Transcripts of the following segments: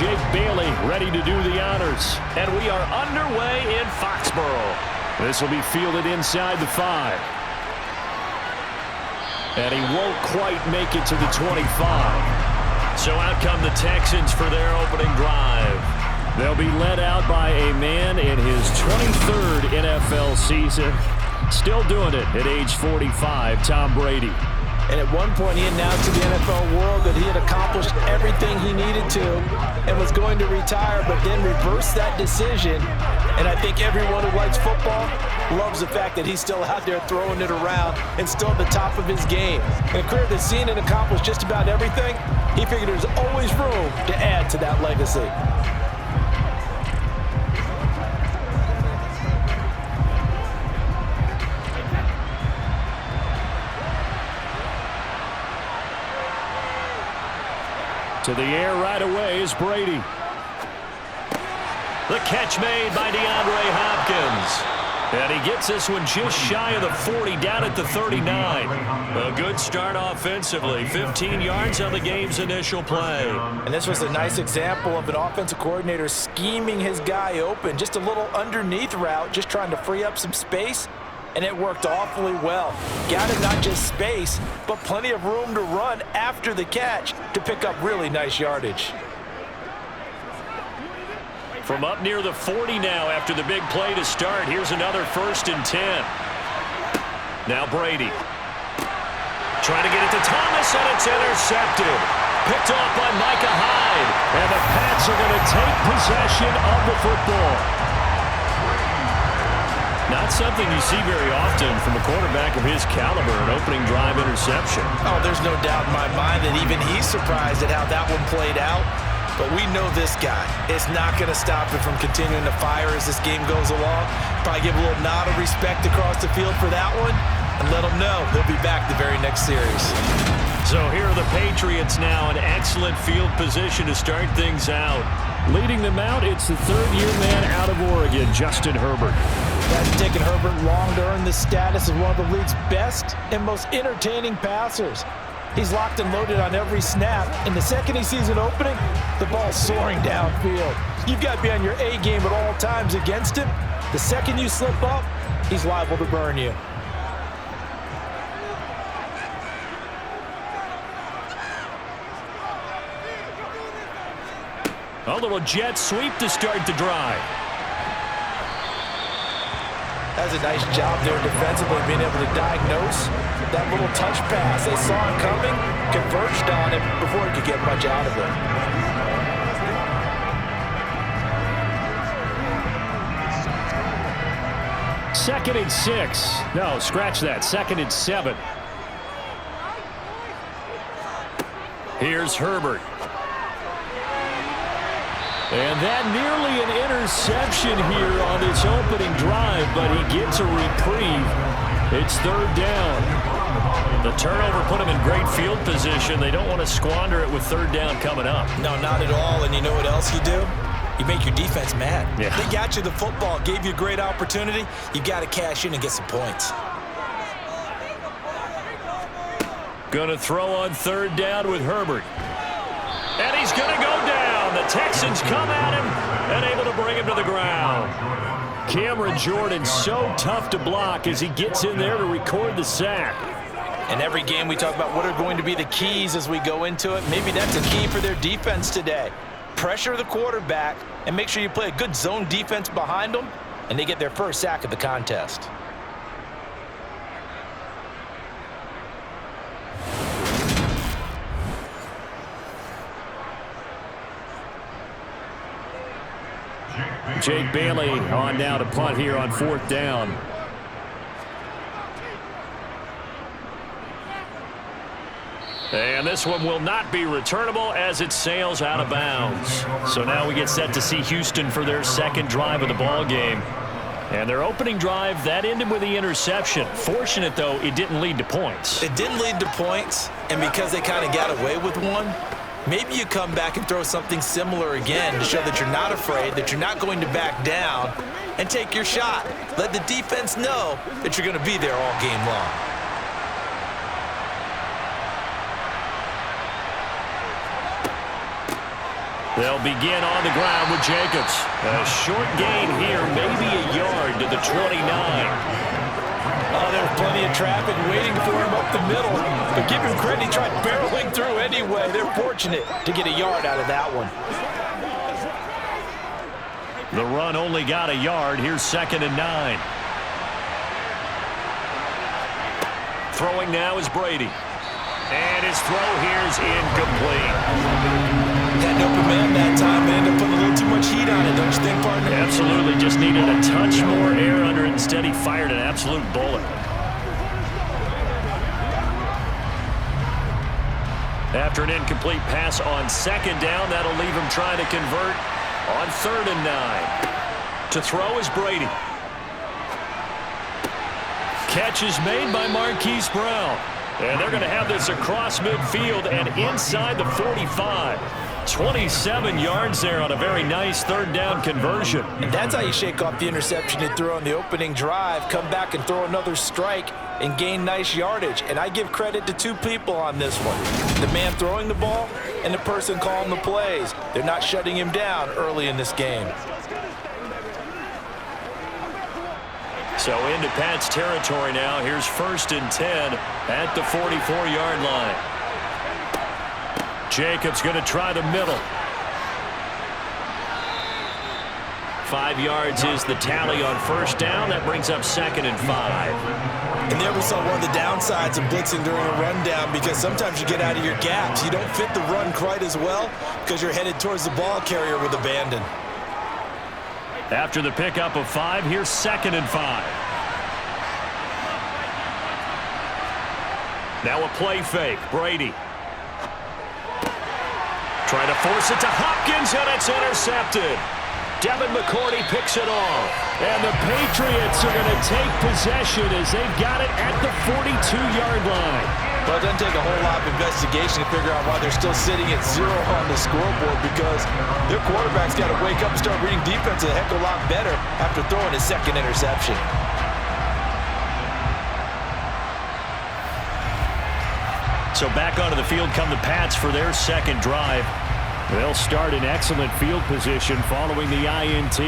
Jake Bailey ready to do the honors. And we are underway in Foxborough. This will be fielded inside the 5. And he won't quite make it to the 25. So out come the Texans for their opening drive. They'll be led out by a man in his 23rd NFL season. Still doing it at age 45, Tom Brady. And at one point, he announced to the NFL world that he had accomplished everything he needed to and was going to retire, but then reversed that decision. And I think everyone who likes football loves the fact that he's still out there throwing it around and still at the top of his game. In a career that's seen and accomplished just about everything, he figured there's always room to add to that legacy. To the air right away is Brady. The catch made by DeAndre Hopkins. And he gets this one just shy of the 40, down at the 39. A good start offensively. 15 yards on the game's initial play. And this was a nice example of an offensive coordinator scheming his guy open. Just a little underneath route, just trying to free up some space. And it worked awfully well. Got him not just space, but plenty of room to run after the catch to pick up really nice yardage. From up near the 40 now after the big play to start. Here's another 1st and 10. Now Brady. Trying to get it to Thomas, and it's intercepted. Picked off by Micah Hyde. And the Pats are going to take possession of the football. Not something you see very often from a quarterback of his caliber, an opening drive interception. Oh, there's no doubt in my mind that even he's surprised at how that one played out. But we know this guy is not going to stop him from continuing to fire as this game goes along. Probably give a little nod of respect across the field for that one and let him know he'll be back the very next series. So here are the Patriots now in excellent field position to start things out. Leading them out, it's the third-year man out of Oregon, Justin Herbert. That's taken Herbert long to earn the status of one of the league's best and most entertaining passers. He's locked and loaded on every snap, and the second he sees an opening, the ball's soaring downfield. You've got to be on your A game at all times against him. The second you slip up, he's liable to burn you. A little jet sweep to start the drive. That's a nice job there defensively, being able to diagnose that little touch pass. They saw him coming, converged on him before he could get much out of it. Second and 6. No, scratch that. 2nd and 7. Here's Herbert. And that nearly an interception here on its opening drive, but he gets a reprieve. It's 3rd down. The turnover put him in great field position. They don't want to squander it with 3rd down coming up. No, not at all. And you know what else you do? You make your defense mad. Yeah. They got you the football, gave you a great opportunity. You got to cash in and get some points. Going to throw on 3rd down with Herbert. And he's going to go down. The Texans come at him and able to bring him to the ground. Cameron Jordan so tough to block as he gets in there to record the sack. In every game we talk about what are going to be the keys as we go into it. Maybe that's a key for their defense today. Pressure the quarterback and make sure you play a good zone defense behind them, and they get their first sack of the contest. Jake Bailey on now to punt here on 4th down. And this one will not be returnable as it sails out of bounds. So now we get set to see Houston for their 2nd drive of the ball game. And their opening drive, that ended with the interception. Fortunate, though, it didn't lead to points. It didn't lead to points, and because they kind of got away with one, maybe you come back and throw something similar again to show that you're not afraid, that you're not going to back down, and take your shot. Let the defense know that you're going to be there all game long. They'll begin on the ground with Jacobs. A short gain here, maybe a yard to the 29. Oh, there's plenty of traffic waiting for him up the middle. But give him credit, he tried barreling through anyway. They're fortunate to get a yard out of that one. The run only got a yard. Here's 2nd and 9. Throwing now is Brady. And his throw here is incomplete. Had an open man that time and ended up putting a little too much heat on it, don't you think, partner? Absolutely. Just needed a touch more air under it. Instead, he fired an absolute bullet. After an incomplete pass on 2nd down, that'll leave him trying to convert on 3rd and 9. To throw is Brady. Catch is made by Marquise Brown. And they're going to have this across midfield and inside the 45. 27 yards there on a very nice 3rd down conversion. And that's how you shake off the interception you threw on the opening drive, come back and throw another strike and gain nice yardage. And I give credit to 2 people on this one. The man throwing the ball and the person calling the plays. They're not shutting him down early in this game. So into Pat's territory now. Here's 1st and 10 at the 44-yard line. Jacobs going to try the middle. 5 yards is the tally on 1st down. That brings up 2nd and 5. And there we saw one of the downsides of blitzing during a rundown, because sometimes you get out of your gaps. You don't fit the run quite as well because you're headed towards the ball carrier with abandon. After the pickup of 5, here's 2nd and 5. Now a play fake. Brady. Trying to force it to Hopkins, and it's intercepted. Devin McCourty picks it off. And the Patriots are going to take possession as they've got it at the 42-yard line. Well, it doesn't take a whole lot of investigation to figure out why they're still sitting at 0 on the scoreboard, because their quarterback's got to wake up and start reading defense a heck of a lot better after throwing his 2nd interception. So back onto the field come the Pats for their 2nd drive. They'll start in excellent field position following the INT.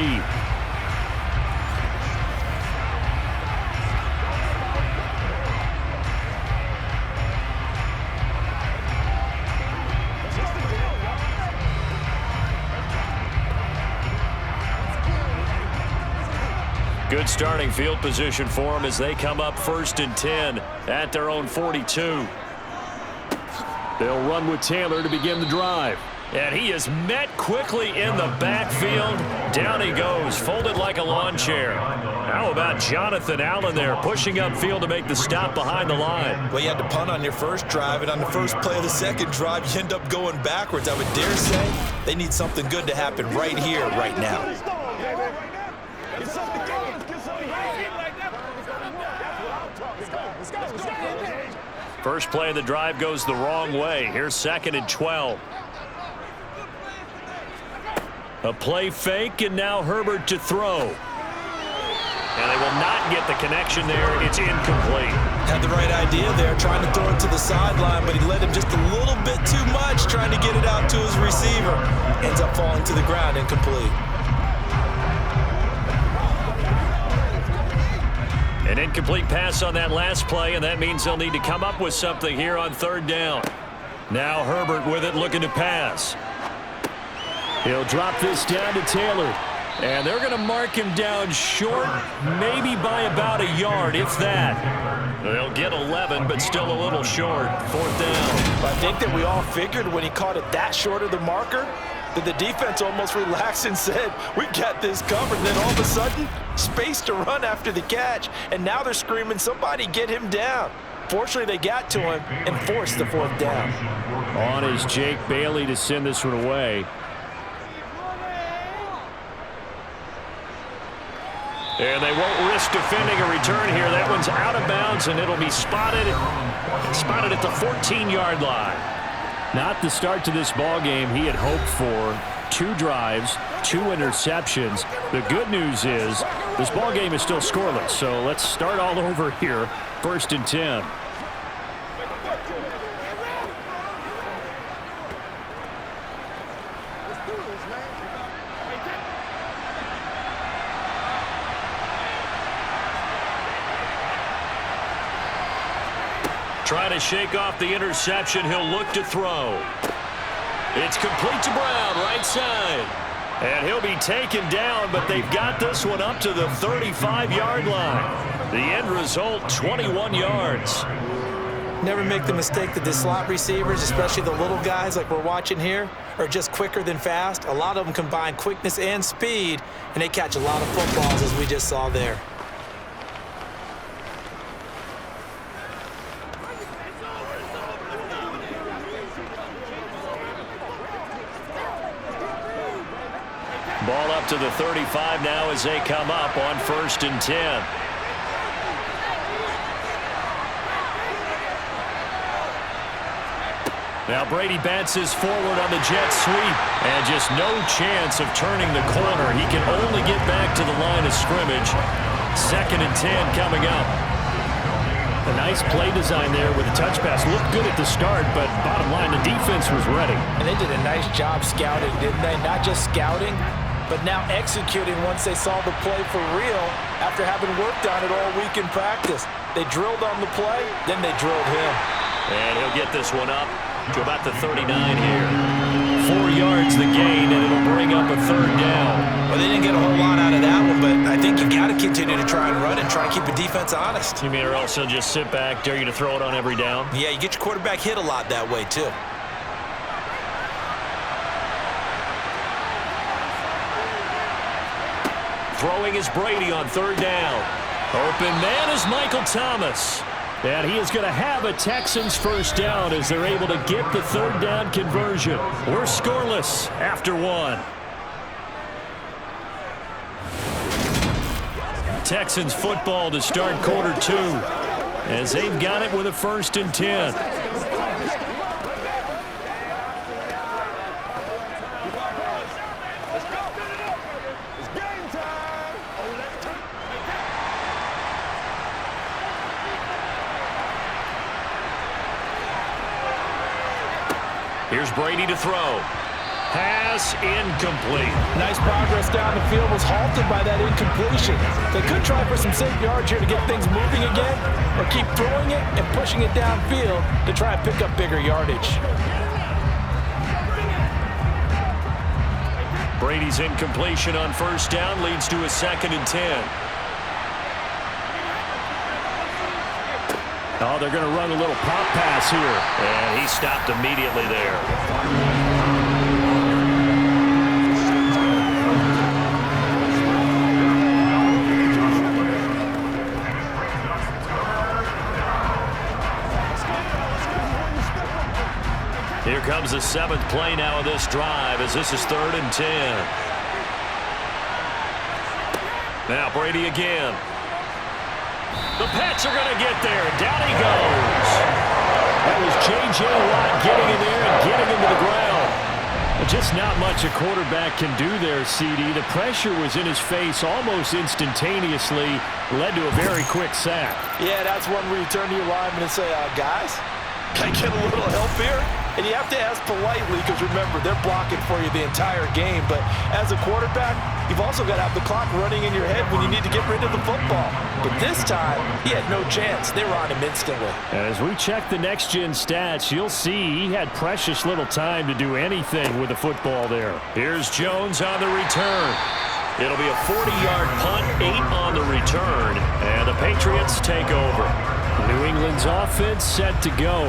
Good starting field position for them as they come up 1st and 10 at their own 42. They'll run with Taylor to begin the drive. And he is met quickly in the backfield. Down he goes, folded like a lawn chair. How about Jonathan Allen there, pushing upfield to make the stop behind the line? Well, you had to punt on your 1st drive, and on the 1st play of the 2nd drive, you end up going backwards. I would dare say they need something good to happen right here, right now. First play of the drive goes the wrong way. Here's 2nd and 12. A play fake, and now Herbert to throw. And they will not get the connection there. It's incomplete. Had the right idea there, trying to throw it to the sideline, but he led him just a little bit too much, trying to get it out to his receiver. Ends up falling to the ground, incomplete. An incomplete pass on that last play, and that means they'll need to come up with something here on 3rd down. Now Herbert with it, looking to pass. He'll drop this down to Taylor. And they're going to mark him down short, maybe by about a yard, if that. They'll get 11, but still a little short. 4th down. I think that we all figured when he caught it that short of the marker that the defense almost relaxed and said, we got this covered. And then all of a sudden, space to run after the catch. And now they're screaming, somebody get him down. Fortunately, they got to him and forced the 4th down. On is Jake Bailey to send this one away. And they won't risk defending a return here. That one's out of bounds, and it'll be spotted at the 14-yard line. Not the start to this ball game he had hoped for. 2 drives, 2 interceptions. The good news is this ball game is still scoreless. So let's start all over here. 1st and 10. Trying to shake off the interception. He'll look to throw. It's complete to Brown, right side. And he'll be taken down, but they've got this one up to the 35-yard line. The end result, 21 yards. Never make the mistake that the slot receivers, especially the little guys like we're watching here, are just quicker than fast. A lot of them combine quickness and speed, and they catch a lot of footballs, as we just saw there. Ball up to the 35 now as they come up on 1st and 10. Now Brady bounces forward on the jet sweep, and just no chance of turning the corner. He can only get back to the line of scrimmage. 2nd and 10 coming up. A nice play design there with a touch pass. Looked good at the start, but bottom line, the defense was ready. And they did a nice job scouting, didn't they? Not just scouting, but now executing once they saw the play for real after having worked on it all week in practice. They drilled on the play, then they drilled him. And he'll get this one up to about the 39 here. 4 yards the gain, and it'll bring up a 3rd down. Well, they didn't get a whole lot out of that one, but I think you got to continue to try and run and try to keep the defense honest. You mean or else he'll just sit back, dare you to throw it on every down? Yeah, you get your quarterback hit a lot that way, too. Throwing is Brady on 3rd down. Open man is Michael Thomas. And he is going to have a Texans 1st down as they're able to get the 3rd down conversion. We're scoreless after 1. Texans football to start quarter 2 as they've got it with a 1st and 10. Here's Brady to throw. Pass incomplete. Nice progress down the field, was halted by that incompletion. They could try for some safe yards here to get things moving again, or keep throwing it and pushing it downfield to try and pick up bigger yardage. Brady's incompletion on 1st down leads to a 2nd and 10. Oh, they're going to run a little pop pass here. And he stopped immediately there. Here comes the 7th play now of this drive as this is 3rd and 10. Now Brady again. The Pats are going to get there. Down he goes. That was J.J. Watt getting in there and getting him to the ground. Just not much a quarterback can do there, CD. The pressure was in his face almost instantaneously. Led to a very quick sack. Yeah, that's one where you turn to your lineman and say, guys, can I get a little help here? And you have to ask politely because, remember, they're blocking for you the entire game. But as a quarterback, you've also got to have the clock running in your head when you need to get rid of the football. But this time, he had no chance. They were on him instantly. As we check the next-gen stats, you'll see he had precious little time to do anything with the football there. Here's Jones on the return. It'll be a 40-yard punt, 8 on the return, and the Patriots take over. New England's offense set to go.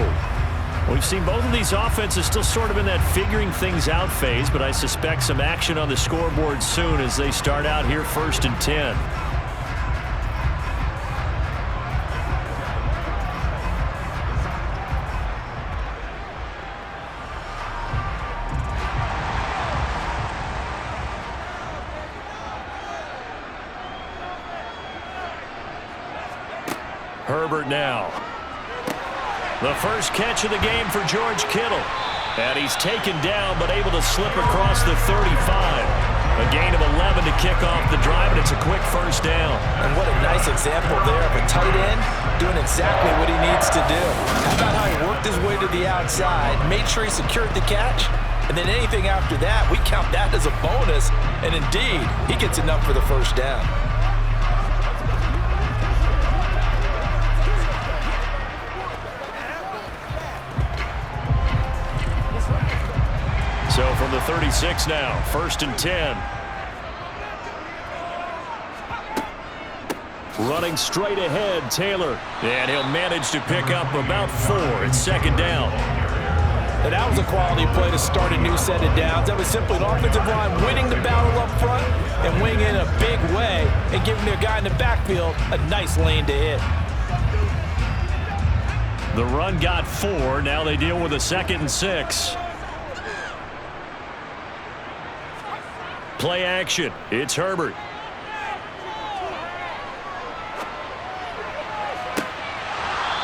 We've seen both of these offenses still sort of in that figuring things out phase, but I suspect some action on the scoreboard soon as they start out here 1st and 10. Herbert now. The first catch of the game for George Kittle. And he's taken down but able to slip across the 35. A gain of 11 to kick off the drive, and it's a quick 1st down. And what a nice example there of a tight end doing exactly what he needs to do. How about how he worked his way to the outside, made sure he secured the catch, and then anything after that, we count that as a bonus. And indeed, he gets enough for the 1st down. the 36 now. 1st and 10. Running straight ahead, Taylor. And he'll manage to pick up about 4. It's 2nd down. And that was a quality play to start a new set of downs. That was simply an offensive line winning the battle up front and winning in a big way and giving their guy in the backfield a nice lane to hit. The run got 4. Now they deal with a 2nd and 6. Play action. It's Herbert.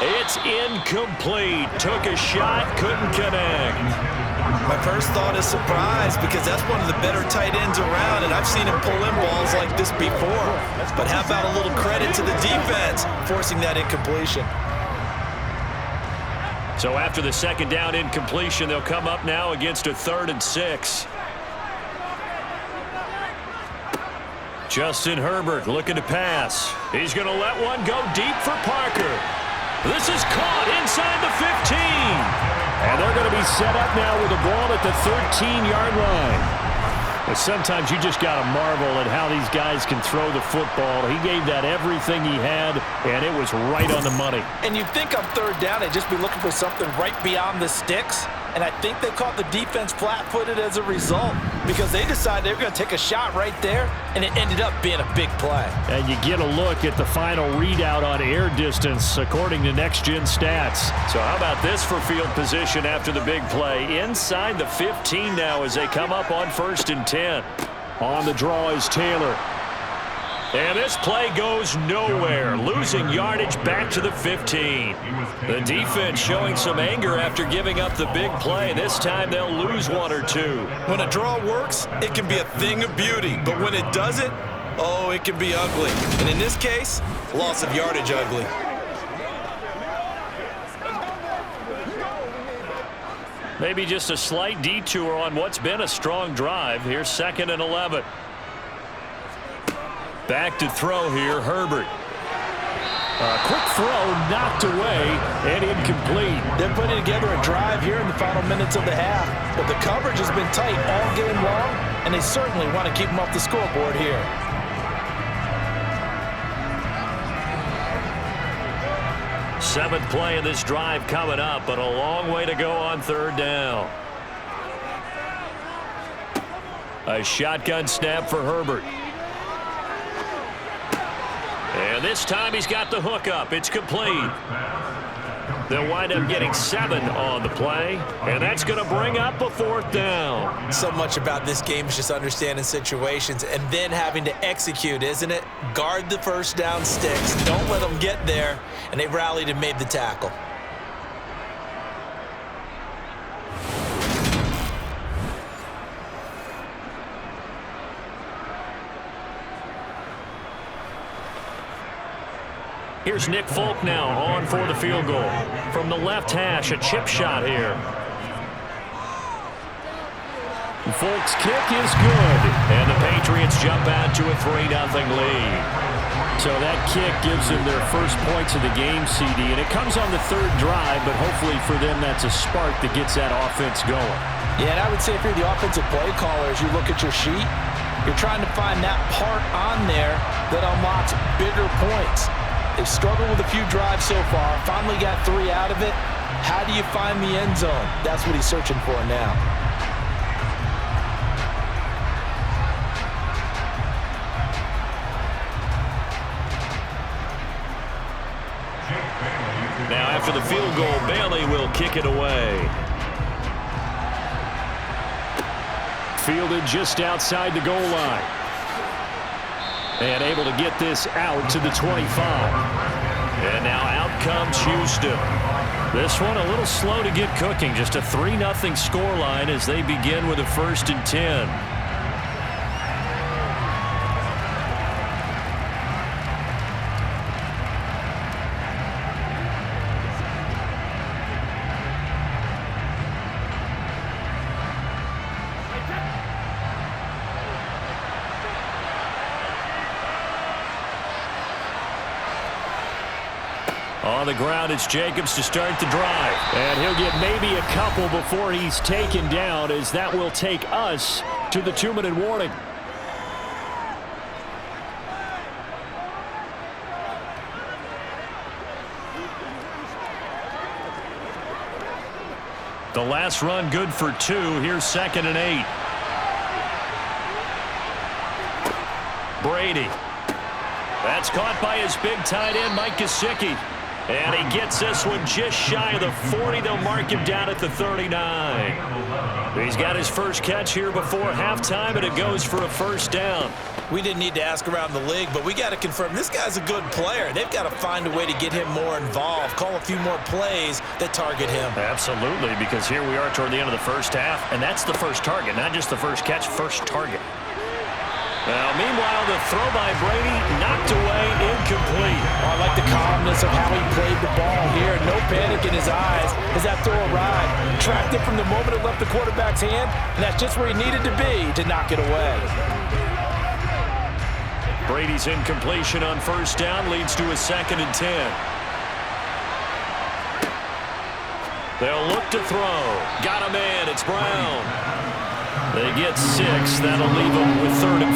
It's incomplete. Took a shot, couldn't connect. My first thought is surprise because that's one of the better tight ends around, and I've seen him pull in balls like this before. But how about a little credit to the defense forcing that incompletion? So after the 2nd down incompletion, they'll come up now against a 3rd and 6. Justin Herbert looking to pass. He's going to let one go deep for Parker. This is caught inside the 15. And they're going to be set up now with a ball at the 13-yard line. But sometimes you just got to marvel at how these guys can throw the football. He gave that everything he had, and it was right on the money. And you'd think on 3rd down, they'd just be looking for something right beyond the sticks. And I think they caught the defense flat-footed as a result because they decided they were going to take a shot right there, and it ended up being a big play. And you get a look at the final readout on air distance according to Next Gen Stats. So how about this for field position after the big play? Inside the 15 now as they come up on 1st and 10. On the draw is Taylor. And this play goes nowhere, losing yardage back to the 15. The defense showing some anger after giving up the big play. This time they'll lose 1 or 2. When a draw works, it can be a thing of beauty. But when it doesn't, oh, it can be ugly. And in this case, loss of yardage ugly. Maybe just a slight detour on what's been a strong drive. Here's 2nd and 11. Back to throw here, Herbert. A quick throw knocked away and incomplete. They're putting together a drive here in the final minutes of the half, but the coverage has been tight all game long, and they certainly want to keep them off the scoreboard here. Seventh play of this drive coming up, but a long way to go on 3rd down. A shotgun snap for Herbert. And this time he's got the hook up. It's complete. They'll wind up getting 7 on the play, and that's going to bring up a 4th down. So much about this game is just understanding situations and then having to execute, isn't it? Guard the 1st down sticks. Don't let them get there, and they rallied and made the tackle. Here's Nick Folk now on for the field goal. From the left hash, a chip shot here. Folk's kick is good. And the Patriots jump out to a 3-0 lead. So that kick gives them their first points of the game, CD. And it comes on the 3rd drive, but hopefully for them that's a spark that gets that offense going. Yeah, and I would say if you're the offensive play caller, as you look at your sheet, you're trying to find that part on there that unlocks bigger points. They've struggled with a few drives so far. Finally got 3 out of it. How do you find the end zone? That's what he's searching for now. Now after the field goal, Bailey will kick it away. Fielded just outside the goal line. And able to get this out to the 25. And now out comes Houston. This one a little slow to get cooking. Just a 3-0 scoreline as they begin with a 1st and 10. On the ground, it's Jacobs to start the drive. And he'll get maybe a couple before he's taken down, as that will take us to the 2-minute warning. The last run good for 2. Here's 2nd and 8. Brady. That's caught by his big tight end, Mike Gesicki. And he gets this one just shy of the 40. They'll mark him down at the 39. He's got his first catch here before halftime, and it goes for a first down. We didn't need to ask around the league, but we got to confirm this guy's a good player. They've got to find a way to get him more involved, call a few more plays that target him. Absolutely, because here we are toward the end of the first half, and that's the first target, not just the first catch, first target. Now, meanwhile, the throw by Brady knocked away, incomplete. I like the calmness of how he played the ball here. No panic in his eyes as that throw arrived. Tracked it from the moment it left the quarterback's hand, and that's just where he needed to be to knock it away. Brady's incompletion on first down leads to a 2nd and 10. They'll look to throw. Got a man. It's Brown. They get 6. That'll leave them with 3rd and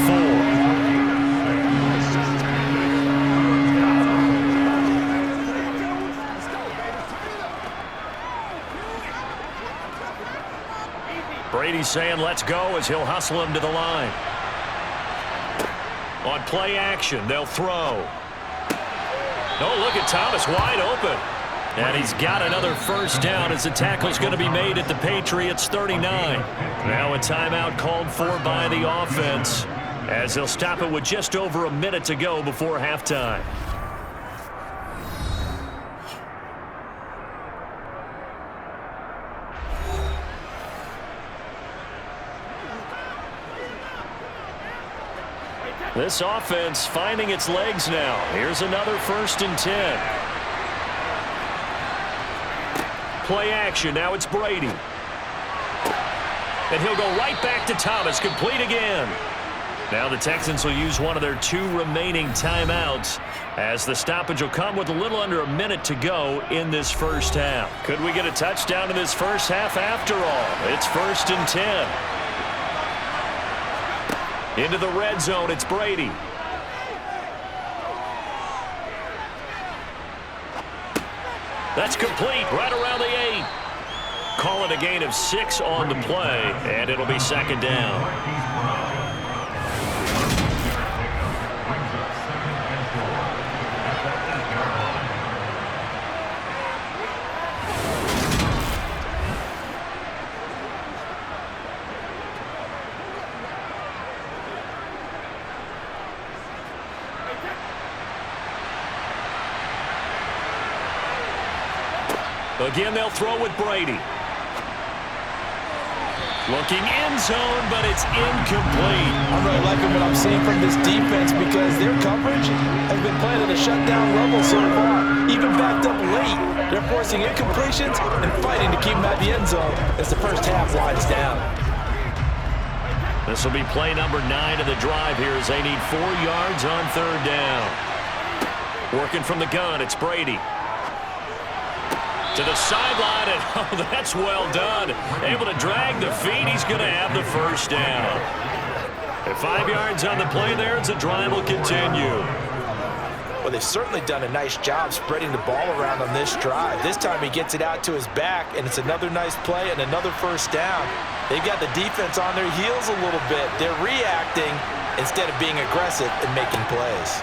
4. Brady's saying let's go as he'll hustle him to the line. On play action, they'll throw. Oh, look at Thomas wide open. And he's got another first down as the tackle's going to be made at the Patriots 39. Now a timeout called for by the offense as they'll stop it with just over a minute to go before halftime. This offense finding its legs now. Here's another 1st and 10. Play action. Now it's Brady. And he'll go right back to Thomas. Complete again. Now the Texans will use one of their 2 remaining timeouts as the stoppage will come with a little under a minute to go in this first half. Could we get a touchdown in this first half after all? It's 1st and 10. Into the red zone. It's Brady. That's complete right around the 8. Call it a gain of 6 on the play, and it'll be 2nd down. Again, they'll throw with Brady. Looking end zone, but it's incomplete. I'm really liking what I'm seeing from this defense because their coverage has been playing at a shutdown level so far. Even backed up late, they're forcing incompletions and fighting to keep them at the end zone as the first half winds down. This will be play number 9 of the drive here as they need 4 yards on 3rd down. Working from the gun, it's Brady. To the sideline, and oh, that's well done. Able to drag the feet. He's going to have the first down. And 5 yards on the play there as the drive will continue. Well, they've certainly done a nice job spreading the ball around on this drive. This time he gets it out to his back, and it's another nice play and another first down. They've got the defense on their heels a little bit. They're reacting instead of being aggressive and making plays.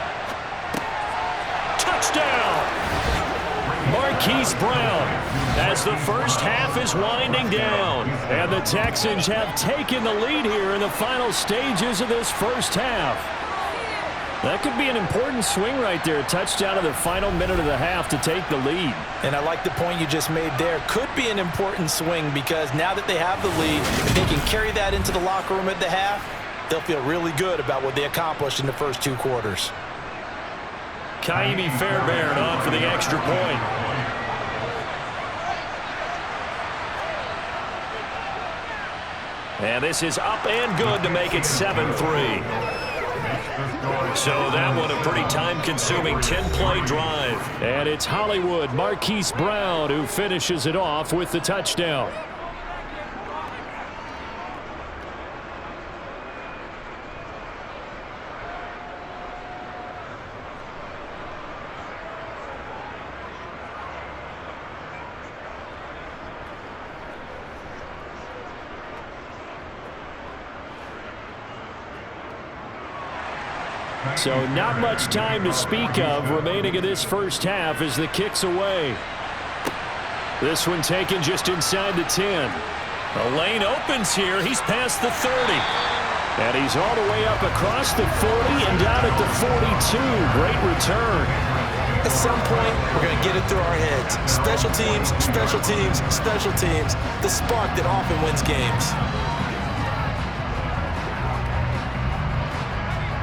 Touchdown! Marquise Brown as the first half is winding down. And the Texans have taken the lead here in the final stages of this first half. That could be an important swing right there. A touchdown in the final minute of the half to take the lead. And I like the point you just made there. Could be an important swing because now that they have the lead, if they can carry that into the locker room at the half, they'll feel really good about what they accomplished in the first 2 quarters. Kaimi Fairbairn on for the extra point. And this is up and good to make it 7-3. So that one a pretty time-consuming 10-play drive. And it's Hollywood Marquise Brown who finishes it off with the touchdown. So not much time to speak of remaining in this first half as the kick's away. This one taken just inside the 10. The lane opens here. He's past the 30. And he's all the way up across the 40 and down at the 42. Great return. At some point, we're going to get it through our heads. Special teams, special teams, special teams. The spark that often wins games.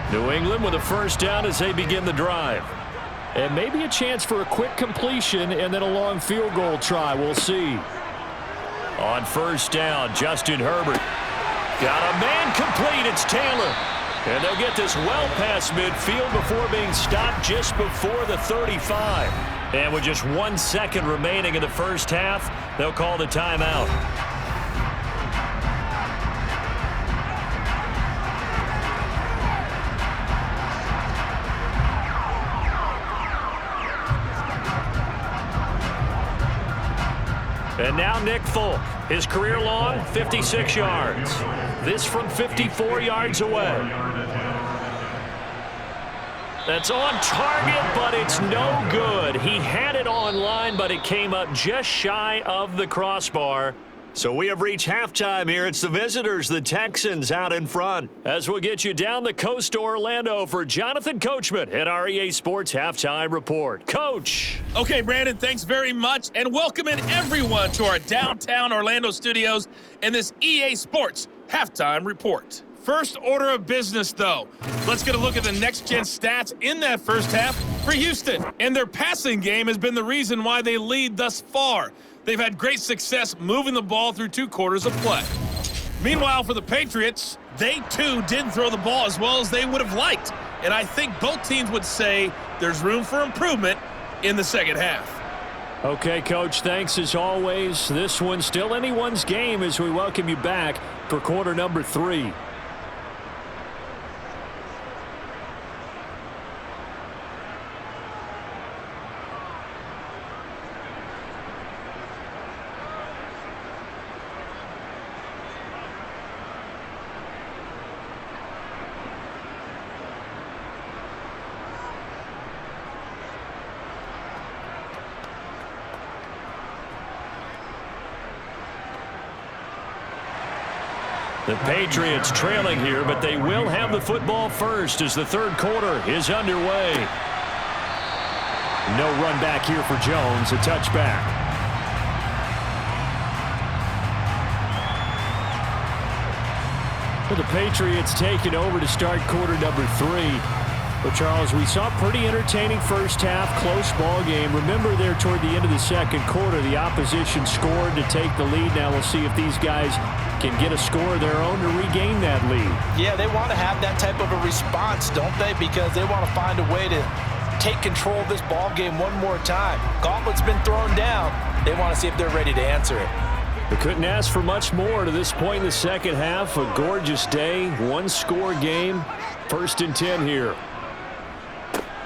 New England with a first down as they begin the drive. And maybe a chance for a quick completion and then a long field goal try. We'll see. On first down, Justin Herbert. Got a man complete. It's Taylor. And they'll get this well past midfield before being stopped just before the 35. And with just 1 second remaining in the first half, they'll call the timeout. And now Nick Folk, his career long, 56 yards. This from 54 yards away. That's on target, but it's no good. He had it on line, but it came up just shy of the crossbar. So we have reached halftime here. It's the visitors, the Texans, out in front. As we'll get you down the coast to Orlando for Jonathan Coachman at our EA Sports Halftime Report. Coach. Okay, Brandon, thanks very much, and welcoming everyone to our downtown Orlando studios and this EA Sports Halftime Report. First order of business, though. Let's get a look at the next-gen stats in that first half for Houston. And their passing game has been the reason why they lead thus far. They've had great success moving the ball through 2 quarters of play. Meanwhile, for the Patriots, they, too, didn't throw the ball as well as they would have liked. And I think both teams would say there's room for improvement in the second half. Okay, Coach, thanks as always. This one's still anyone's game as we welcome you back for quarter number 3. The Patriots trailing here, but they will have the football first as the third quarter is underway. No run back here for Jones, a touchback. The Patriots taking over to start quarter number 3. But, Charles, we saw a pretty entertaining first half, close ball game. Remember there toward the end of the second quarter, the opposition scored to take the lead. Now we'll see if these guys can get a score of their own to regain that lead. Yeah, they want to have that type of a response, don't they? Because they want to find a way to take control of this ball game one more time. Gauntlet's been thrown down. They want to see if they're ready to answer it. We couldn't ask for much more to this point in the second half. A gorgeous day, one-score game. First and 10 here.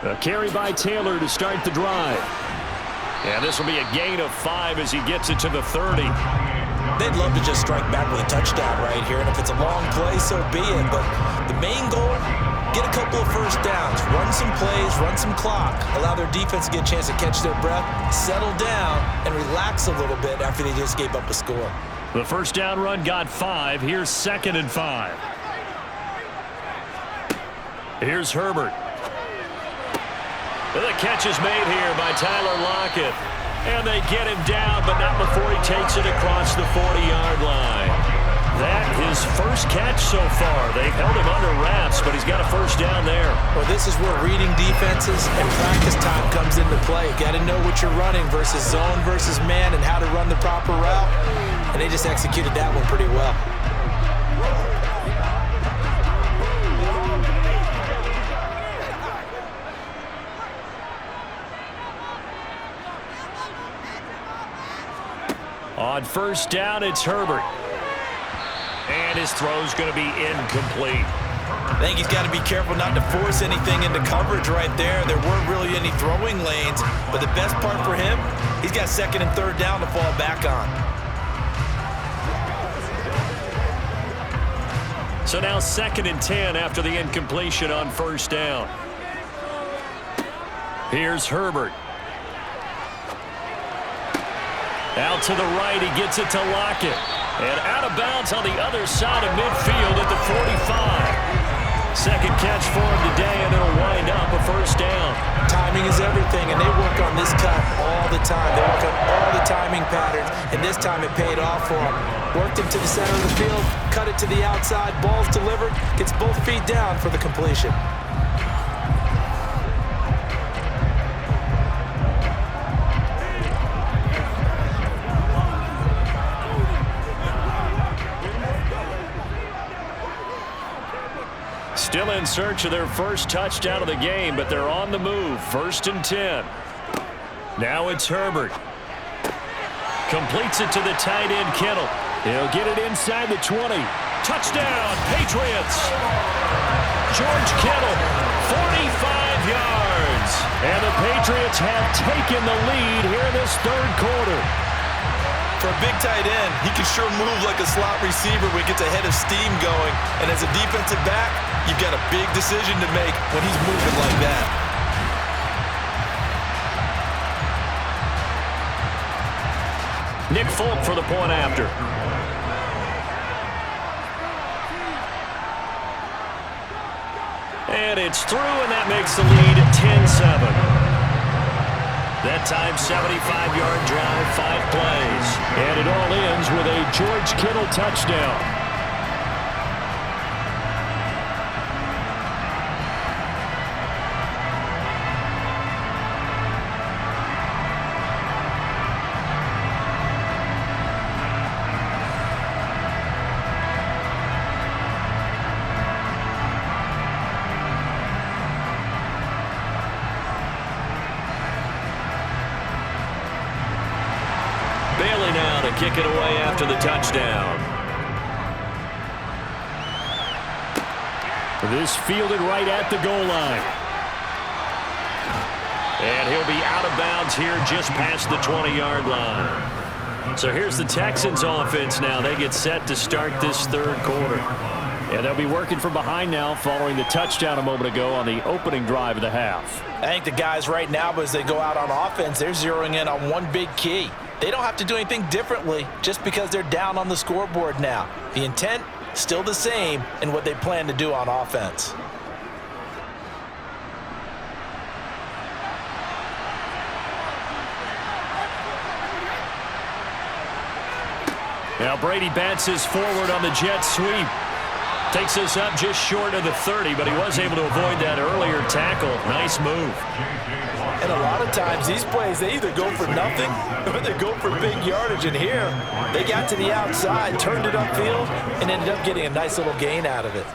A carry by Taylor to start the drive. And this will be a gain of 5 as he gets it to the 30. They'd love to just strike back with a touchdown right here, and if it's a long play, so be it. But the main goal, get a couple of first downs, run some plays, run some clock, allow their defense to get a chance to catch their breath, settle down, and relax a little bit after they just gave up a score. The first down run got 5. Here's 2nd and 5. Here's Herbert. The catch is made here by Tyler Lockett. And they get him down, but not before he takes it across the 40-yard line. That his first catch so far. They've held him under wraps, but he's got a first down there. Well, this is where reading defenses and practice time comes into play. Got to know what you're running versus zone versus man and how to run the proper route. And they just executed that one pretty well. On first down, it's Herbert. And his throw's going to be incomplete. I think he's got to be careful not to force anything into coverage right there. There weren't really any throwing lanes, but the best part for him, he's got second and third down to fall back on. So now 2nd and 10 after the incompletion on first down. Here's Herbert. Out to the right, he gets it to Lockett. And out of bounds on the other side of midfield at the 45. Second catch for him today, and it'll wind up a first down. Timing is everything, and they work on this cut all the time. They work on all the timing patterns, and this time it paid off for him. Worked him to the center of the field, cut it to the outside, ball's delivered, gets both feet down for the completion. Still in search of their first touchdown of the game, but they're on the move. 1st and 10. Now it's Herbert. Completes it to the tight end, Kittle. He'll get it inside the 20. Touchdown, Patriots. George Kittle, 45 yards. And the Patriots have taken the lead here in this third quarter. For a big tight end, he can sure move like a slot receiver when he gets a head of steam going. And as a defensive back, you've got a big decision to make when he's moving like that. Nick Folk for the point after. And it's through, and that makes the lead 10-7. That time, 75-yard drive, 5 plays. And it all ends with a George Kittle touchdown. Bailey now to kick it away after the touchdown. This fielded right at the goal line. And he'll be out of bounds here just past the 20-yard line. So here's the Texans offense now. They get set to start this third quarter. And they'll be working from behind now following the touchdown a moment ago on the opening drive of the half. I think the guys right now, as they go out on offense, they're zeroing in on one big key. They don't have to do anything differently just because they're down on the scoreboard now. The intent, still the same in what they plan to do on offense. Now Brady bounces forward on the jet sweep. Takes us up just short of the 30, but he was able to avoid that earlier tackle. Nice move. And a lot of times these plays, they either go for nothing or they go for big yardage. And here, they got to the outside, turned it upfield, and ended up getting a nice little gain out of it.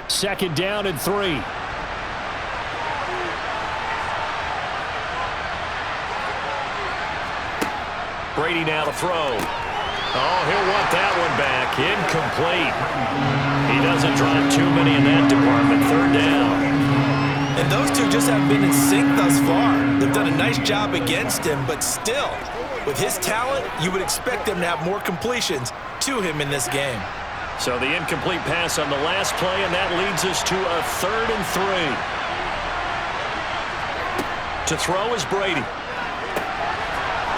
2nd down and 3. Brady now to throw. Oh, he'll want that one back. Incomplete. He doesn't drop too many in that department. 3rd down. And those two just haven't been in sync thus far. They've done a nice job against him, but still, with his talent, you would expect them to have more completions to him in this game. So the incomplete pass on the last play, and that leads us to a 3rd and 3. To throw is Brady.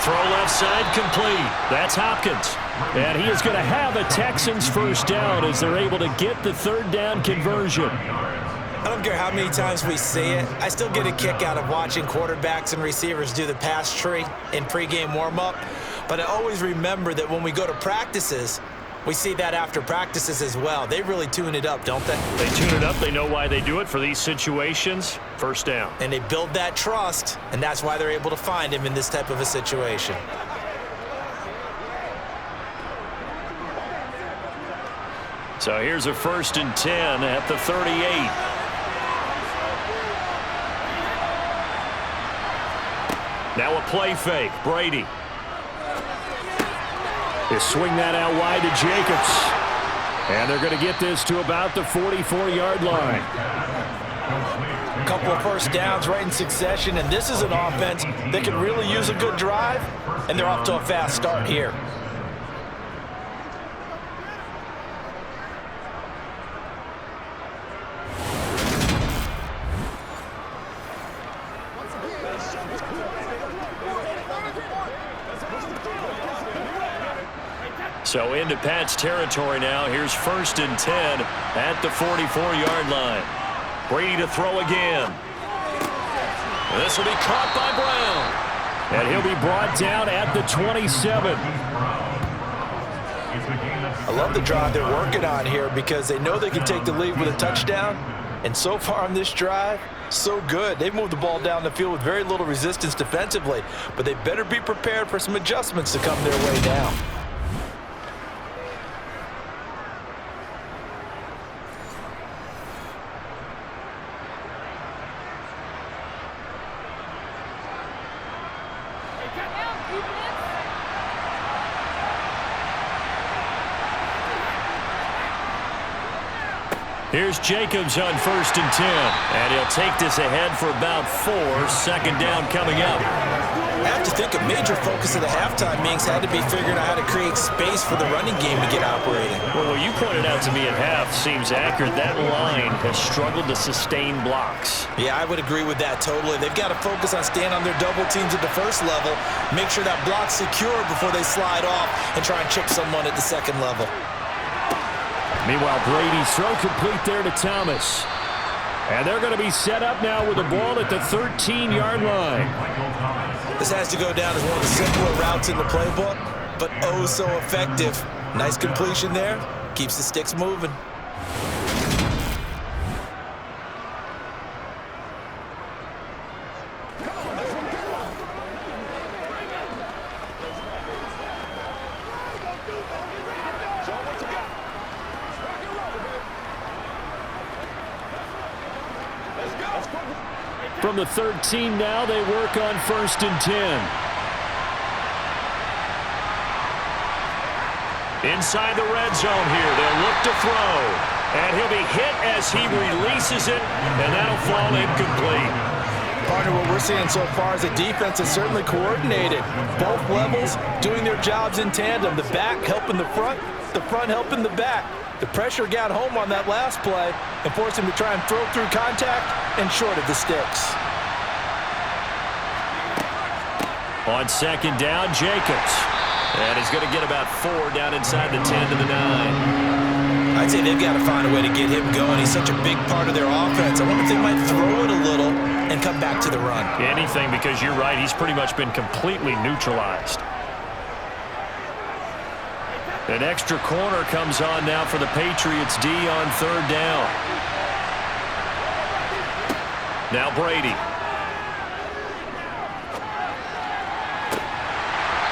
Throw left side, complete. That's Hopkins. And he is going to have a Texans first down as they're able to get the 3rd down conversion. I don't care how many times we see it. I still get a kick out of watching quarterbacks and receivers do the pass tree in pregame warm-up. But I always remember that when we go to practices, we see that after practices as well. They really tune it up, don't they? They tune it up. They know why they do it for these situations. First down. And they build that trust, and that's why they're able to find him in this type of a situation. So here's a 1st and 10 at the 38. Now a play fake. Brady. They swing that out wide to Jacobs. And they're going to get this to about the 44-yard line. A couple of first downs right in succession, and this is an offense that could really use a good drive, and they're off to a fast start here. So into Pat's territory now. Here's 1st and 10 at the 44-yard line. Brady to throw again. This will be caught by Brown. And he'll be brought down at the 27. I love the drive they're working on here because they know they can take the lead with a touchdown. And so far on this drive, so good. They've moved the ball down the field with very little resistance defensively, but they better be prepared for some adjustments to come their way down. Here's Jacobs on 1st and 10. And he'll take this ahead for about 4. 2nd down coming up. I have to think a major focus of the halftime meetings had to be figuring out how to create space for the running game to get operating. Well, what you pointed out to me at half seems accurate. That line has struggled to sustain blocks. Yeah, I would agree with that totally. They've got to focus on staying on their double teams at the first level, make sure that block's secure before they slide off and try and chip someone at the second level. Meanwhile, Brady's throw complete there to Thomas. And they're going to be set up now with the ball at the 13-yard line. This has to go down as one of the simpler routes in the playbook, but oh so effective. Nice completion there. Keeps the sticks moving. From the 13 now, they work on 1st and 10. Inside the red zone here, they'll look to throw. And he'll be hit as he releases it, and that'll fall incomplete. Partner, what we're seeing so far is the defense is certainly coordinated. Both levels doing their jobs in tandem. The back helping the front helping the back. The pressure got home on that last play and forced him to try and throw through contact and short of the sticks. On 2nd down, Jacobs. And he's going to get about 4 down inside the 10 to the 9. I'd say they've got to find a way to get him going. He's such a big part of their offense. I wonder if they might throw it a little and come back to the run. Anything, because you're right. He's pretty much been completely neutralized. An extra corner comes on now for the Patriots D on 3rd down. Now Brady.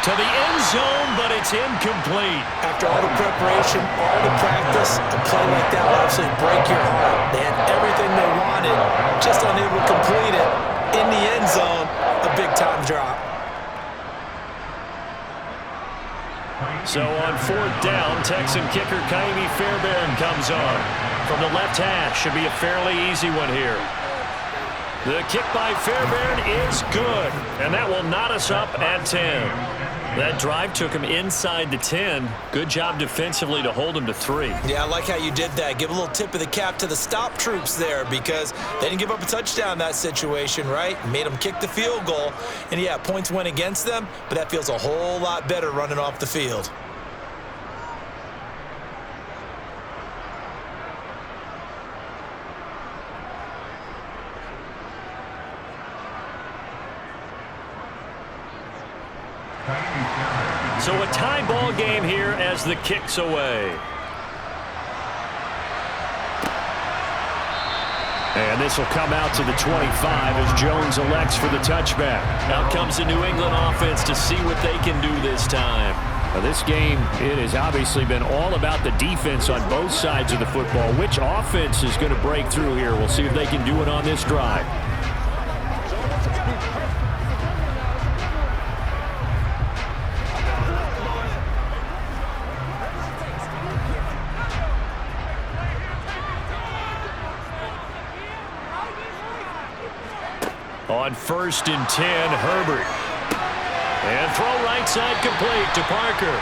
To the end zone, but it's incomplete. After all the preparation, all the practice, a play like that will absolutely break your heart. They had everything they wanted, just unable to complete it. In the end zone, a big-time drop. So on 4th down, Texan kicker Kaimi Fairbairn comes on. From the left hash, should be a fairly easy one here. The kick by Fairbairn is good, and that will knot us up at 10. That drive took him inside the 10. Good job defensively to hold him to 3. Yeah, I like how you did that. Give a little tip of the cap to the stop troops there because they didn't give up a touchdown in that situation, right? Made them kick the field goal. And, yeah, points went against them, but that feels a whole lot better running off the field. So a tie ball game here as the kick's away. And this will come out to the 25 as Jones elects for the touchback. Out comes the New England offense to see what they can do this time. Now this game, it has obviously been all about the defense on both sides of the football. Which offense is going to break through here? We'll see if they can do it on this drive. On 1st and 10, Herbert. And throw right side complete to Parker.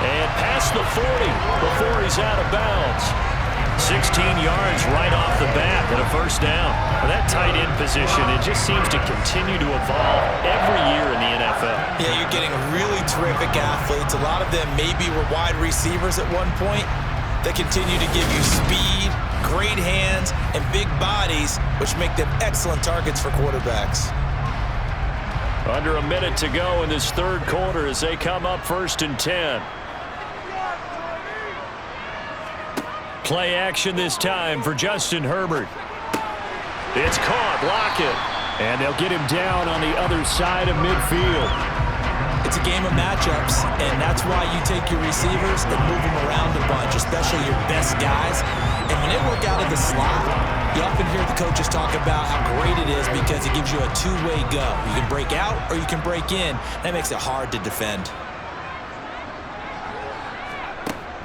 And past the 40 before he's out of bounds. 16 yards right off the bat and a first down. Well, that tight end position, it just seems to continue to evolve every year in the NFL. Yeah, you're getting really terrific athletes. A lot of them maybe were wide receivers at one point. They continue to give you speed, great hands, and big bodies, which make them excellent targets for quarterbacks. Under a minute to go in this third quarter as they come up 1st and 10. Play action this time for Justin Herbert. It's caught, Lockett. And they'll get him down on the other side of midfield. It's a game of matchups, and that's why you take your receivers and move them around a bunch, especially your best guys. And when they work out of the slot, you often hear the coaches talk about how great it is because it gives you a two-way go. You can break out or you can break in. That makes it hard to defend.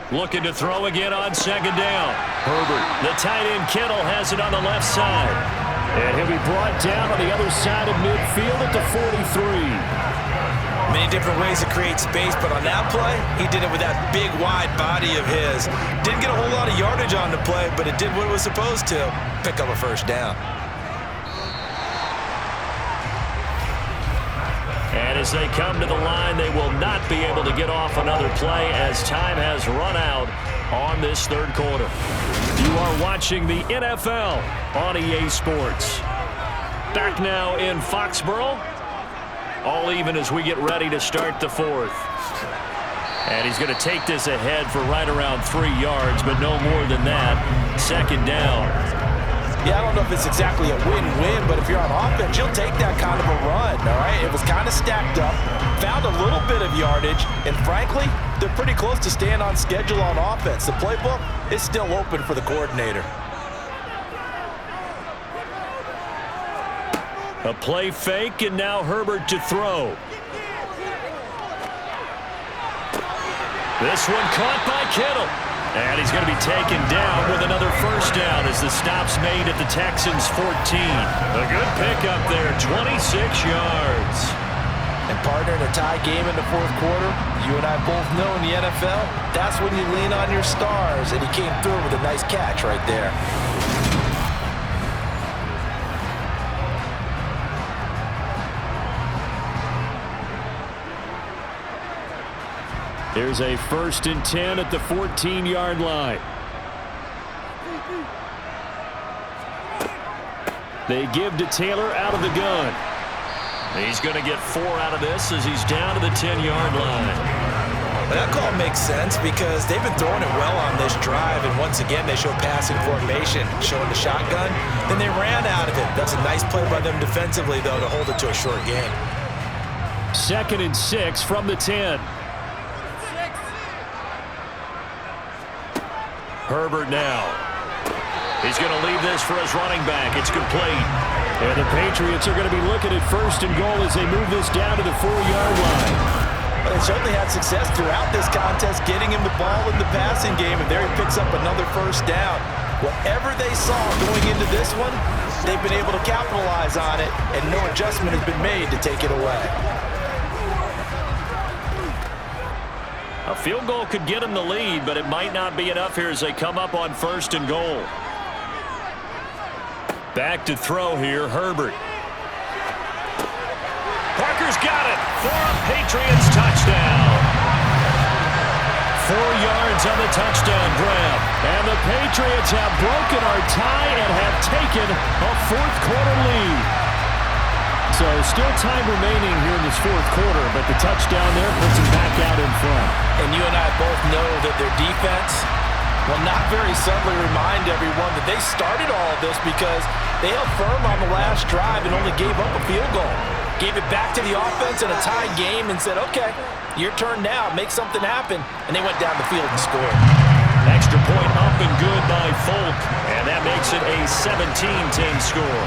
Looking to throw again on 2nd down. Herbert, the tight end Kittle has it on the left side. And he'll be brought down on the other side of midfield at the 43. Many different ways to create space, but on that play, he did it with that big, wide body of his. Didn't get a whole lot of yardage on the play, but it did what it was supposed to. Pick up a first down. And as they come to the line, they will not be able to get off another play as time has run out on this third quarter. You are watching the NFL on EA Sports. Back now in Foxborough. All even as we get ready to start the fourth. And he's going to take this ahead for right around 3 yards, but no more than that. 2nd down. Yeah, I don't know if it's exactly a win-win, but if you're on offense, you'll take that kind of a run, all right? It was kind of stacked up, found a little bit of yardage, and frankly, they're pretty close to staying on schedule on offense. The playbook is still open for the coordinator. A play fake, and now Herbert to throw. This one caught by Kittle. And he's going to be taken down with another first down as the stop's made at the Texans' 14. A good pickup there, 26 yards. And partner, in a tie game in the fourth quarter, you and I both know in the NFL, that's when you lean on your stars, and he came through with a nice catch right there. There's a 1st and 10 at the 14-yard line. They give to Taylor out of the gun. He's going to get 4 out of this as he's down to the 10-yard line. That call makes sense because they've been throwing it well on this drive, and once again they show passing formation, showing the shotgun. Then they ran out of it. That's a nice play by them defensively, though, to hold it to a short game. 2nd and 6 from the 10. Herbert now. He's going to leave this for his running back. It's complete. And the Patriots are going to be looking at 1st and goal as they move this down to the 4-yard line. But they certainly had success throughout this contest, getting him the ball in the passing game, and there he picks up another first down. Whatever they saw going into this one, they've been able to capitalize on it, and no adjustment has been made to take it away. A field goal could get him the lead, but it might not be enough here as they come up on 1st and goal. Back to throw here, Herbert. Parker's got it for a Patriots touchdown. 4 yards on the touchdown grab. And the Patriots have broken our tie and have taken a fourth-quarter lead. So still time remaining here in this fourth quarter, but the touchdown there puts them back out in front. And you and I both know that their defense will not very subtly remind everyone that they started all of this because they held firm on the last drive and only gave up a field goal. Gave it back to the offense in a tied game and said, okay, your turn now, make something happen. And they went down the field and scored. Extra point up and good by Folk, and that makes it a 17-10 score.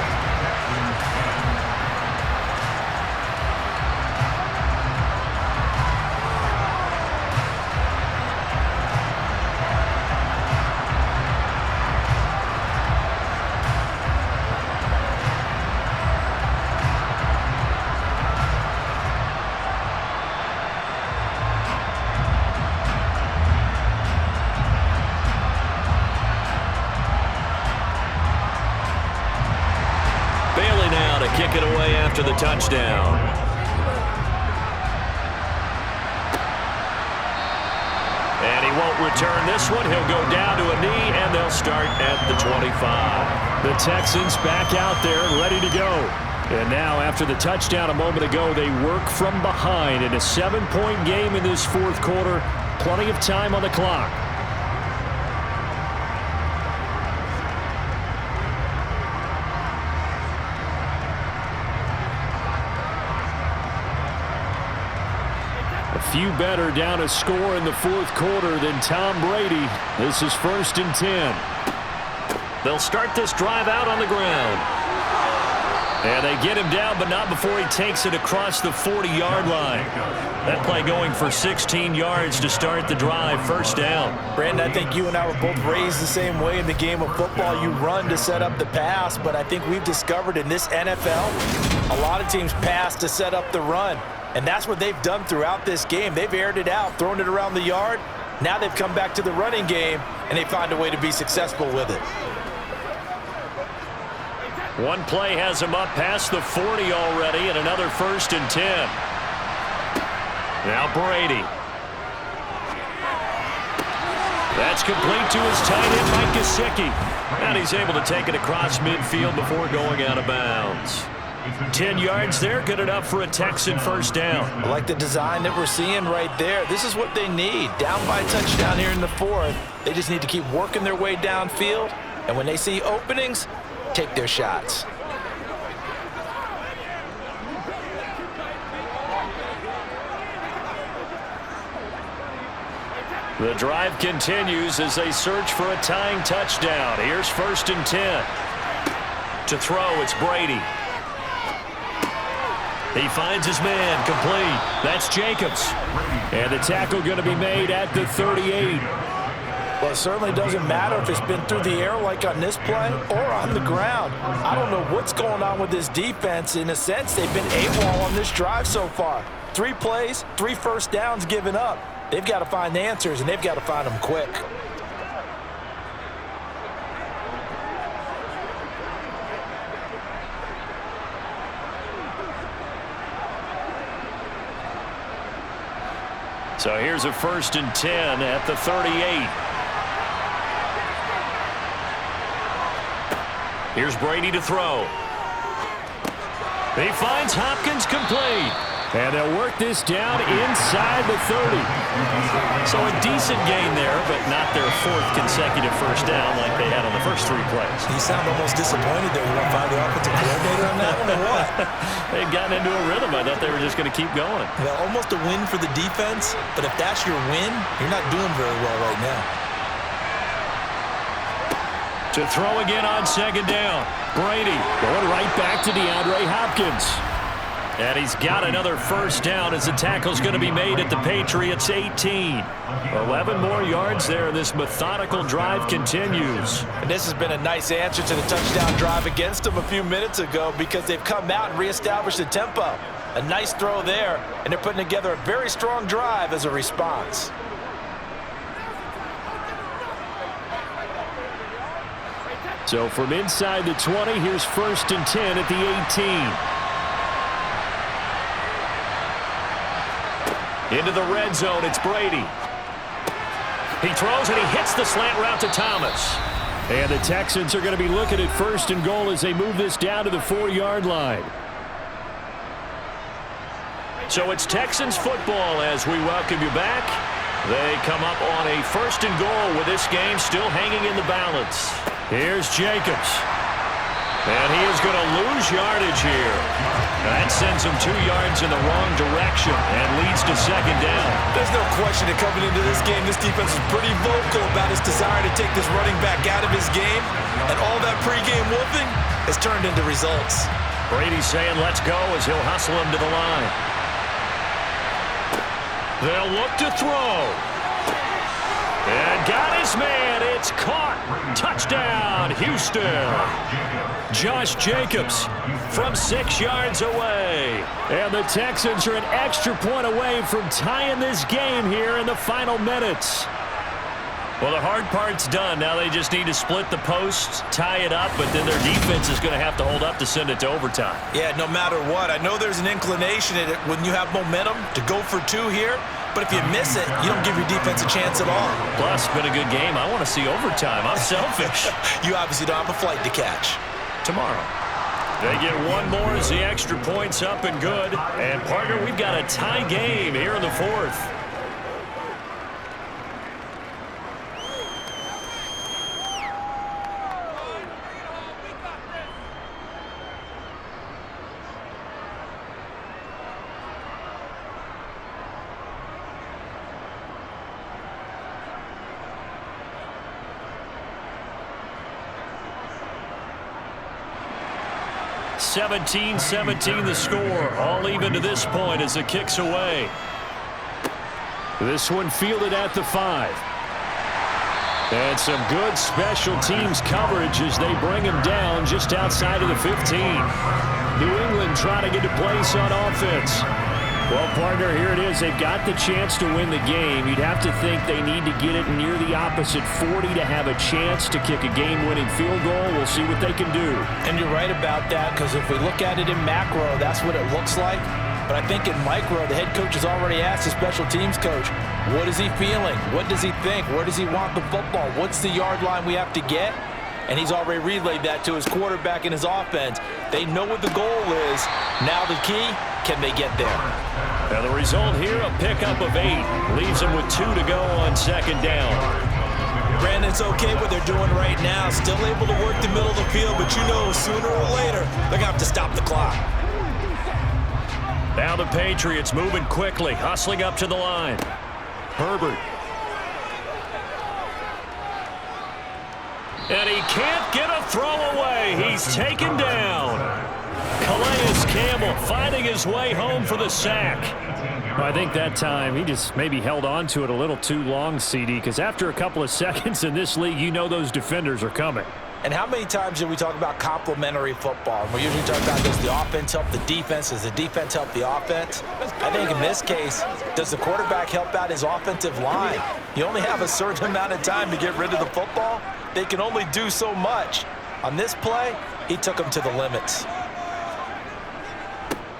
kick it away after the touchdown. And he won't return this one. He'll go down to a knee, and they'll start at the 25. The Texans back out there and ready to go. And now, after the touchdown a moment ago, they work from behind in a 7-point game in this fourth quarter. Plenty of time on the clock. Few better down a score in the fourth quarter than Tom Brady. This is 1st and 10. They'll start this drive out on the ground. And they get him down, but not before he takes it across the 40-yard line. That play going for 16 yards to start the drive. 1st down. Brandon, I think you and I were both raised the same way in the game of football. You run to set up the pass, but I think we've discovered in this NFL, a lot of teams pass to set up the run. And that's what they've done throughout this game. They've aired it out, thrown it around the yard. Now they've come back to the running game, and they find a way to be successful with it. One play has him up past the 40 already, and another 1st and 10. Now Brady. That's complete to his tight end, Mike Gesicki. And he's able to take it across midfield before going out of bounds. 10 yards there, good enough for a Texan 1st down. I like the design that we're seeing right there. This is what they need. Down by a touchdown here in the fourth. They just need to keep working their way downfield. And when they see openings, take their shots. The drive continues as they search for a tying touchdown. Here's 1st and 10. To throw, it's Brady. He finds his man, complete. That's Jacobs. And the tackle going to be made at the 38. Well, it certainly doesn't matter if it's been through the air like on this play or on the ground. I don't know what's going on with this defense. In a sense, they've been AWOL on this drive so far. 3 plays, 3 1st downs given up. They've got to find the answers, and they've got to find them quick. So here's a 1st and 10 at the 38. Here's Brady to throw. He finds Hopkins, complete. And they'll work this down inside the 30. So a decent gain there, but not their 4th consecutive 1st down like they had on the first 3 plays. You sound almost disappointed there. You want to find the offensive coordinator on that one or what? They'd gotten into a rhythm. I thought they were just going to keep going. Well, almost a win for the defense, but if that's your win, you're not doing very well right now. To throw again on 2nd down. Brady going right back to DeAndre Hopkins. And he's got another 1st down as the tackle's going to be made at the Patriots 18. 11 more yards there. This methodical drive continues. And this has been a nice answer to the touchdown drive against them a few minutes ago because they've come out and reestablished the tempo. A nice throw there, and they're putting together a very strong drive as a response. So from inside the 20, here's 1st and 10 at the 18. Into the red zone, it's Brady. He throws and he hits the slant route to Thomas. And the Texans are going to be looking at 1st and goal as they move this down to the 4-yard line. So it's Texans football as we welcome you back. They come up on a 1st and goal with this game still hanging in the balance. Here's Jacobs. And he is going to lose yardage here. That sends him 2 yards in the wrong direction and leads to 2nd down. There's no question that coming into this game, this defense is pretty vocal about its desire to take this running back out of his game. And all that pregame wolfing has turned into results. Brady's saying let's go as he'll hustle him to the line. They'll look to throw. And got his man. It's caught. Touchdown, Houston. Josh Jacobs from 6 yards away. And the Texans are an extra point away from tying this game here in the final minutes. Well, the hard part's done. Now they just need to split the posts, tie it up, but then their defense is going to have to hold up to send it to overtime. Yeah, no matter what. I know there's an inclination in it when you have momentum to go for two here, but if you miss it, you don't give your defense a chance at all. Plus, it's been a good game. I want to see overtime. I'm selfish. You obviously don't have a flight to catch. Tomorrow. They get one more as the extra point's up and good. And, partner, we've got a tie game here in the fourth. (17-17) the score. All even to this point as the kick's away. This one fielded at the 5. And some good special teams coverage as they bring him down just outside of the 15. New England trying to get to place on offense. Well, partner, here it is. They've got the chance to win the game. You'd have to think they need to get it near the opposite 40 to have a chance to kick a game-winning field goal. We'll see what they can do. And you're right about that, because if we look at it in macro, that's what it looks like. But I think in micro, the head coach has already asked the special teams coach, what is he feeling? What does he think? Where does he want the football? What's the yard line we have to get? And he's already relayed that to his quarterback and his offense. They know what the goal is. Now the key, can they get there? Now the result here, a pickup of 8. Leaves them with 2 to go on second down. Brandon, it's okay what they're doing right now. Still able to work the middle of the field, but you know sooner or later, they're going to have to stop the clock. Now the Patriots moving quickly, hustling up to the line. Herbert. And he can't get a throw away. He's taken down. Calais Campbell finding his way home for the sack. Well, I think that time he just maybe held on to it a little too long, CD, because after a couple of seconds in this league, you know those defenders are coming. And how many times do we talk about complementary football? We usually talk about, does the offense help the defense? Does the defense help the offense? I think in this case, does the quarterback help out his offensive line? You only have a certain amount of time to get rid of the football. They can only do so much. On this play, he took them to the limits.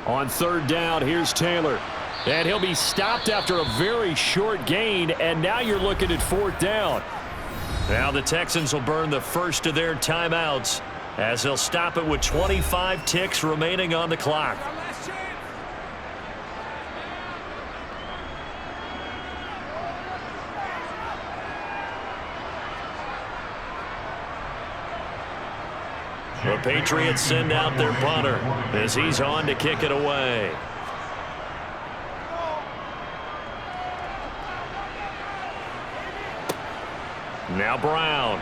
On third down, here's Taylor. And he'll be stopped after a very short gain, and now you're looking at fourth down. Now the Texans will burn the first of their timeouts as they'll stop it with 25 ticks remaining on the clock. The Patriots send out their punter as he's on to kick it away. Now Brown.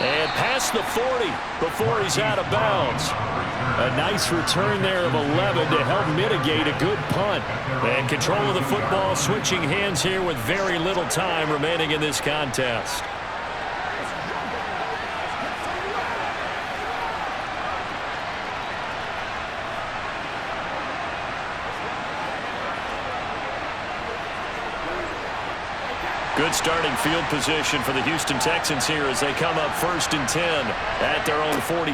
And past the 40 before he's out of bounds. A nice return there of 11 to help mitigate a good punt. And control of the football switching hands here with very little time remaining in this contest. Good starting field position for the Houston Texans here as they come up 1st and 10 at their own 42.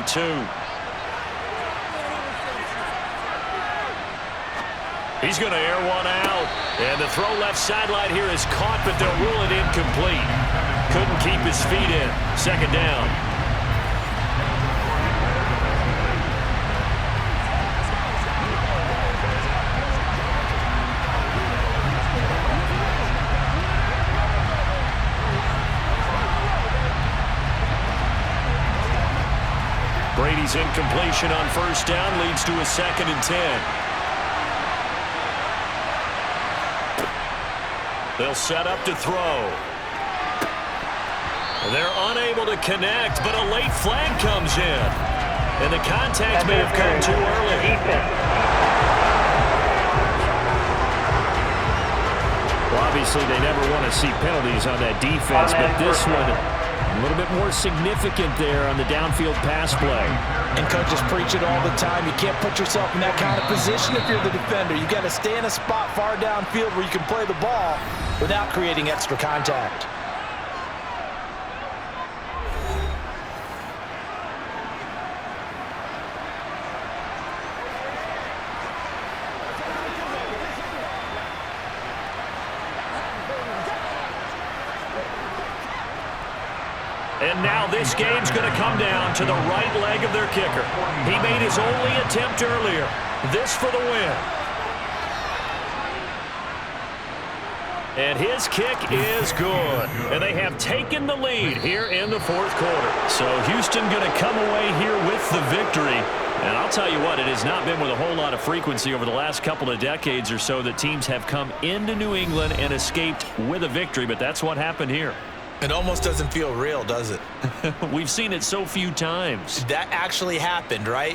He's going to air one out. And the throw left sideline here is caught, but they'll rule it incomplete. Couldn't keep his feet in. Second down. Brady's incompletion on first down leads to a 2nd and 10. They'll set up to throw. They're unable to connect, but a late flag comes in. And the contact may have come too early. Well, obviously, they never want to see penalties on that defense, but this one a little bit more significant there on the downfield pass play. And coaches preach it all the time. You can't put yourself in that kind of position if you're the defender. You got to stay in a spot far downfield where you can play the ball without creating extra contact. And now this game's going to come down to the right leg of their kicker. He made his only attempt earlier. This for the win. And his kick is good. And they have taken the lead here in the fourth quarter. So Houston going to come away here with the victory. And I'll tell you what, it has not been with a whole lot of frequency over the last couple of decades or so that teams have come into New England and escaped with a victory. But that's what happened here. It almost doesn't feel real, does it? We've seen it so few times. That actually happened, right?